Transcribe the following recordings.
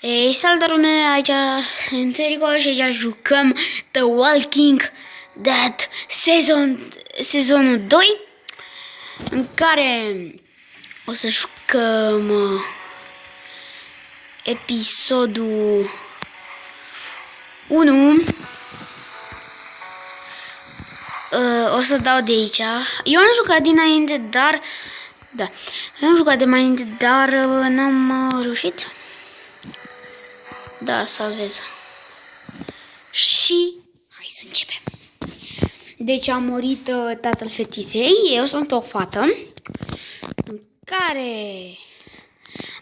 Ei, salutare lume, aici sunt Rico și aici jucăm The Walking Dead sezonul 2, în care o să jucăm episodul 1. O să dau de aici. Eu am jucat dinainte, dar da, am jucat de mai înainte, dar n-am reușit. Da, salvez. Și hai să începem. Deci a murit tatăl fetiței. Eu sunt o fată în care...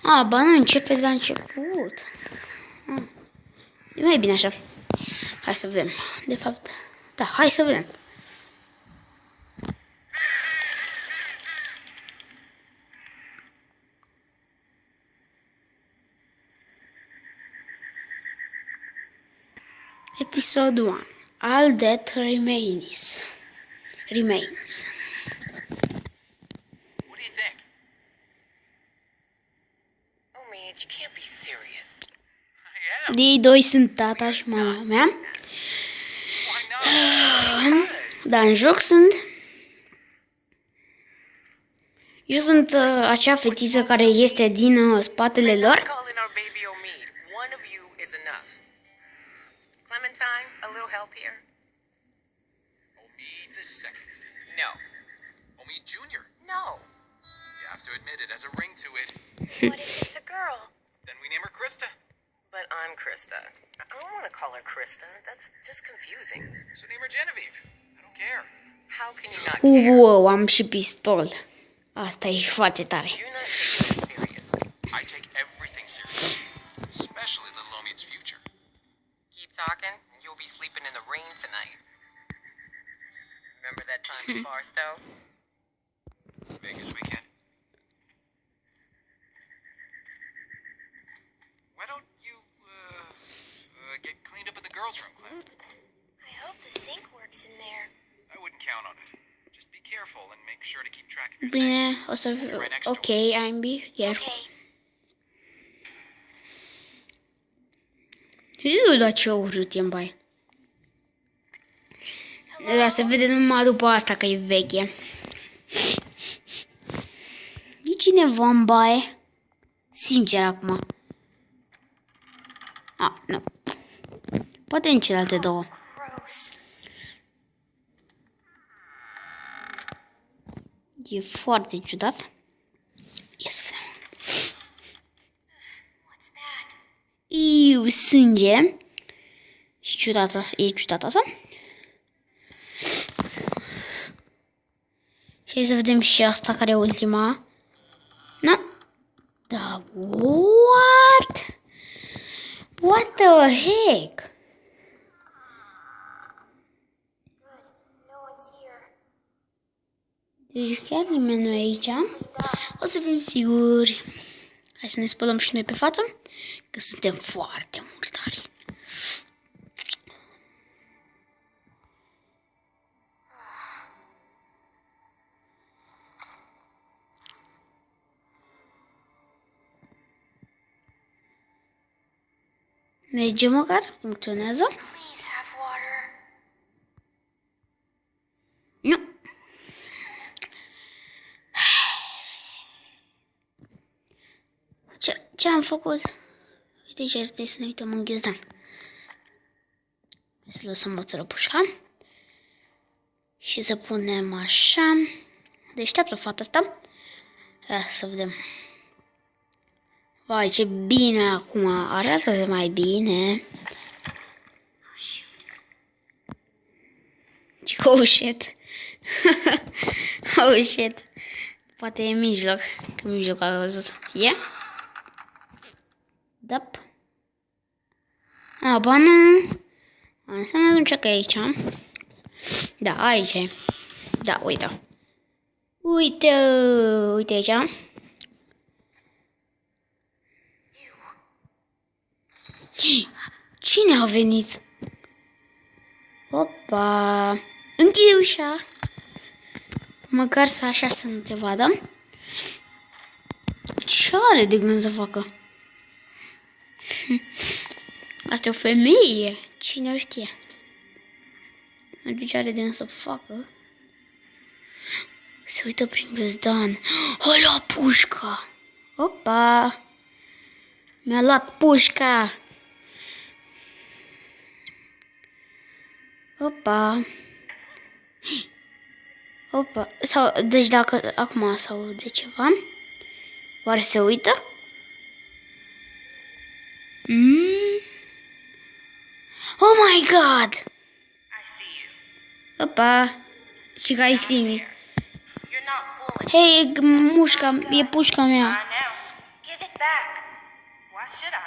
ba nu, începe de la început. Nu e bine așa. Hai să vedem. De fapt, da, hai să vedem. Episode 1. All that remains. What do you think? Oh, Mitch, you can't be serious. I am. Ei doi sunt tata și mama mea. Why not? Dar în joc sunt... Eu sunt acea fetiță care este din spatele lor. Calling our baby Omid. One of you is enough. Clementine, a little help here? Omid the second. No. Omid Jr. No. You have to admit it has a ring to it. What if it's a girl? Then we name her Krista. But I'm Krista. I don't want to call her Krista. That's just confusing. So name her Genevieve. I don't care. How can you not care? Wow, am și pistol. Asta e foarte tare. You're not taking this seriously. I take everything seriously, especially little Omid's future. Keep talking, and you'll be sleeping in the rain tonight. Remember that time in Barstow? Vegas weekend. Why don't you get cleaned up in the girls' room, Clem? I hope the sink works in there. I wouldn't count on it. Just be careful and make sure to keep track of your Bine, things. o să... Ok, I'm here. Okay. Dar ce urât e în baie. Dar se vede numai după asta că e veche. E cineva în baie? Sincer acum. Nu. Poate în celelalte două. Gross. E foarte ciudat. Ia să vedem. What's that? Iu, sânge. Și ciudat asta. E ciudat asta. Și hai să vedem și asta care e ultima. Nu. Da, what? What the heck? Good. No one's here. Deci chiar nimeni nu e aici. O să fim siguri. Hai să ne spălăm și noi pe față, că suntem foarte murdari. Merge măcar? Funcționează? Please have water. Nu. Ce am făcut? Uite ce ar trebui să ne uităm în ghiozdan. Să lăsăm moțără pușca. Și să punem așa. Deșteaptă fata asta. Ia să vedem. Vai, ce bine acum. Arată mai bine. Oh shit. Oh shit. Poate e mijloc. Că mijloc a văzut. E? Dap. Ba nu. Înseamnă atunci că e aici. Da, aici e. Da, uite. Uite aici. Cine a venit? Opa. Închide ușa. Măcar să așa să nu te vadă. Ce are de gând să facă? Asta e o femeie. Cine știe? Nu știu ce are de să facă. Se uită prin bezdan. O lua pușca. Opa! Mi-a luat pușca. Opa. Opa. Sau, deci dacă acum se aude ceva. Oare se uită? Oh my god! I see you. Opa. Și că ai simi. You're not fooling. Hei, mușca, e pușca mea. I know. Give it back. Why should I?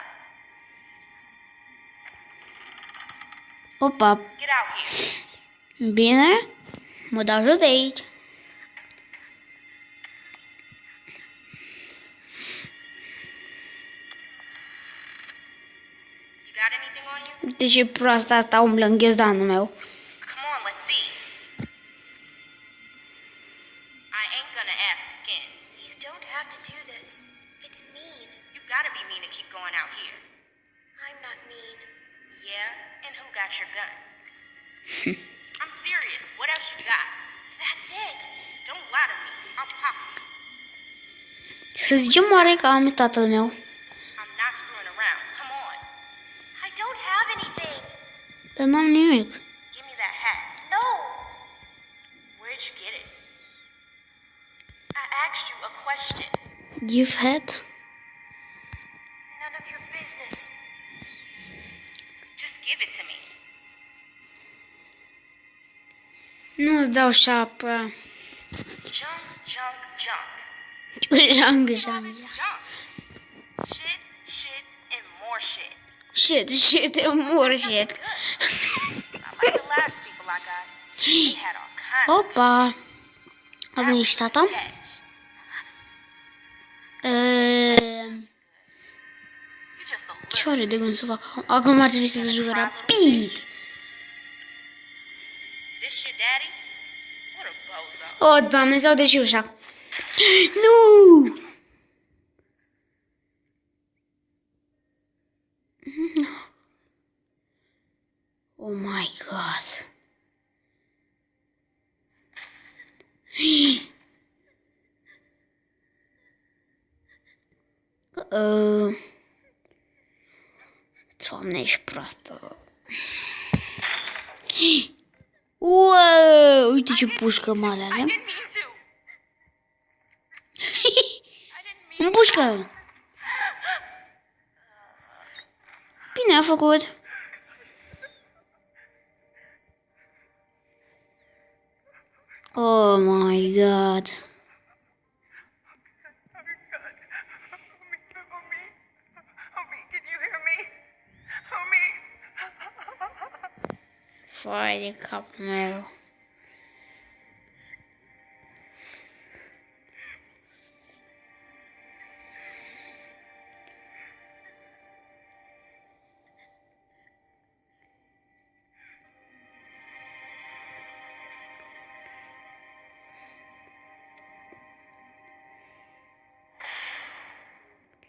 Opa. Get out here. Bine. Mă dau jos de aici. You got anything on you? De ce proasta asta umblă în ghiozdanul meu? Come on, let's see. I ain't gonna ask again. You don't have to do this. It's mean. You gotta be mean to keep going out here. I'm not mean. Yeah? And who got your gun? I'm serious. What else you got? That's it. Don't lie to me. I'll pop you. Să zicem oare că am tatăl meu. I'm not screwing around. Come on. I don't have anything. Dar n-am nimic. Give me that hat. No. Where'd you get it? I asked you a question. Give head? None of your business. Just give it to me. Nu-ți dau șapă. Junk, junk, junk. Jang, All jang. this junk. Shit, shit, and more shit. Shit, more shit. Good. Not like the last people I got. They had all kinds of good Opa. shit. A venit și tata? Cash. Ehm, You just a Ce little are de gând să fac acum? Acum ar trebui să se joacă rapid. This your daddy? What a bozo. O, Doamne, se aude și ușa. Nu! Oh my god. Doamne, ești proastă. Wow, uite ce pușcă mare I are. didn't mean to. Un pușcă. Bine a făcut. Oh my god. Homie, can you hear me? Homie. Foai de capul meu.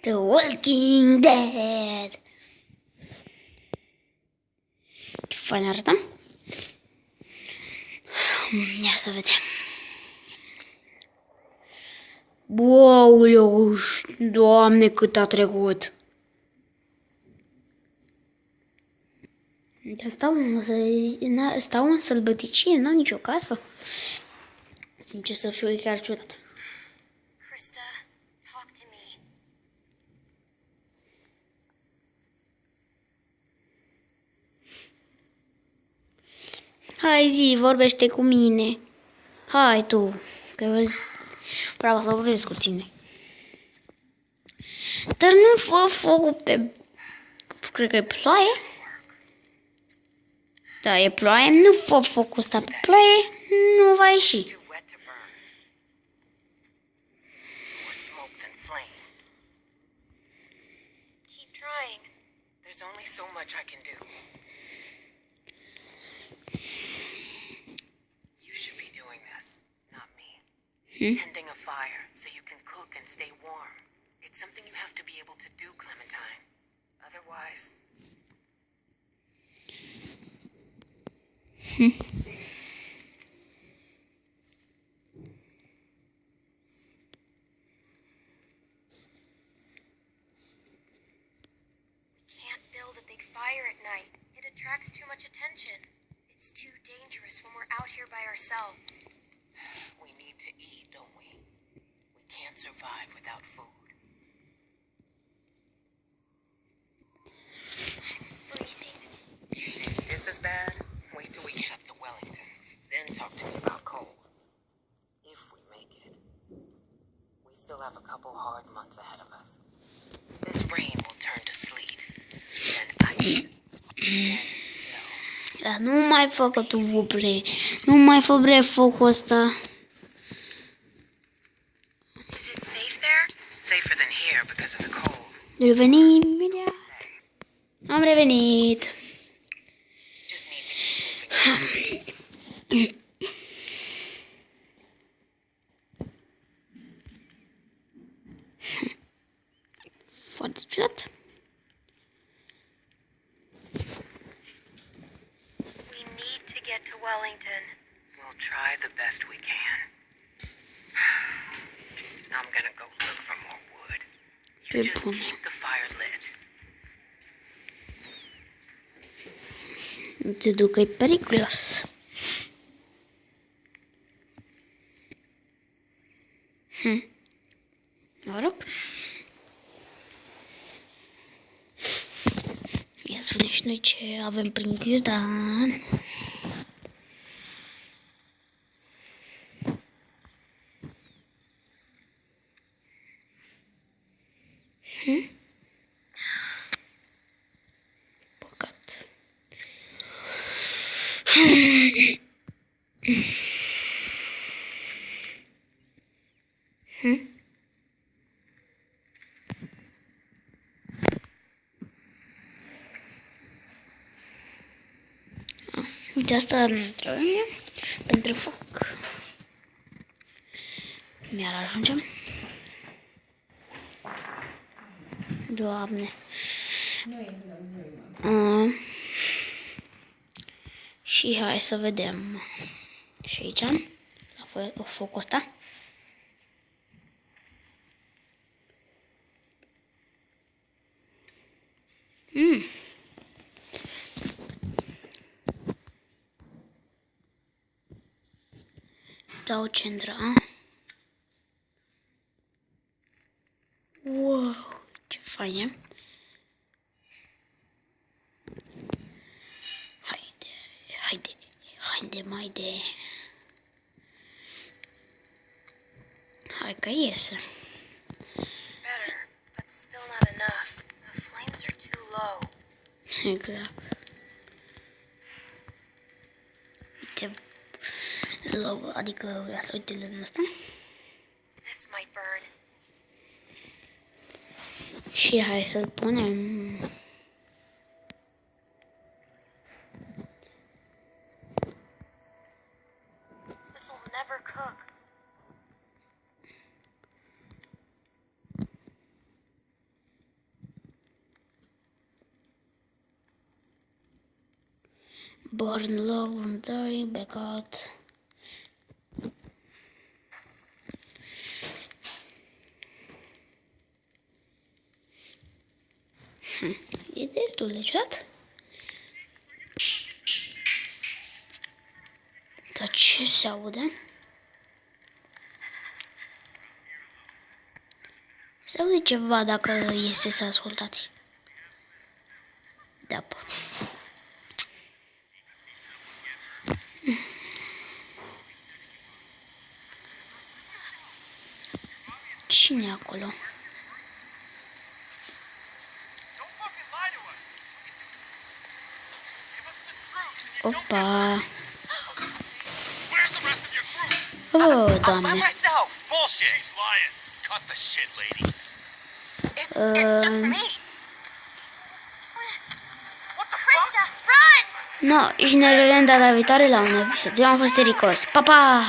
The Walking Dead. Ce fain arată. Ia să vedem. Wow, Doamne, cât a trecut. Stau în sălbăticie, n-am nicio casă. Sincer să fiu, e chiar ciudat. Krista, talk to me. Hai zi, vorbește cu mine. Hai tu, că eu vreau să vorbesc cu tine. Dar nu fă focul pe... Cred că e ploaie. Da, e ploaie, nu fă focul ăsta pe ploaie, nu va ieși. It's too wet to burn. It's more smoke than flame. Keep trying. There's only so much I can do. You should be doing this, not me. Tending a fire so you can cook and stay warm. It's something you have to be able to do, Clementine. Otherwise, guys. Can't build a big fire at night. It attracts too much attention. It's too dangerous when we're out here by ourselves. We need to eat, don't we? We can't survive without food. I'm freezing. This is bad. Wait till we get up to Wellington. Then talk to me about cold. If we make it. We still have a couple hard months ahead of us. This rain will turn to sleet. Then ice. Then snow. Da, nu mai fă că tu bre. Nu mai fă bre focul ăsta. Is it safe there? Safer than here because of the cold. Revenim imediat. Am revenit. Just need to keep moving. Foarte ciudat. We need to get to Wellington. We'll try the best we can. I'm gonna go look for more wood. You Good just point. keep the fire lit. Nu te duc, e periculos. Mă rog. Ia să vedem și noi ce avem prin ghiozdan. Păcat. Uite, asta nu trebuie pentru foc. Mi-ar ajunge. Doamne. Și hai să vedem. Și aici, la focul ăsta. Dau centra. Wow, ce fain e. Haide mai de. Hai că iese. Better, but still not enough. The flames are too low. Exact. Uite, low, adică, ia să uite lângă asta. This might burn. Și hai să-l punem. This'll never cook. Burn low, die, back out. E destul de ciudat. Dar ce se aude? Se aude ceva dacă este să ascultați. Da. Cine e acolo? Opa! Oh, By Doamne! myself. Bullshit. She's lying. Cut the shit, lady. It's just me. What the fuck? Krista, run! No, și ne revedem data viitoare la un episod. Eu am fost Ericos. Pa, pa!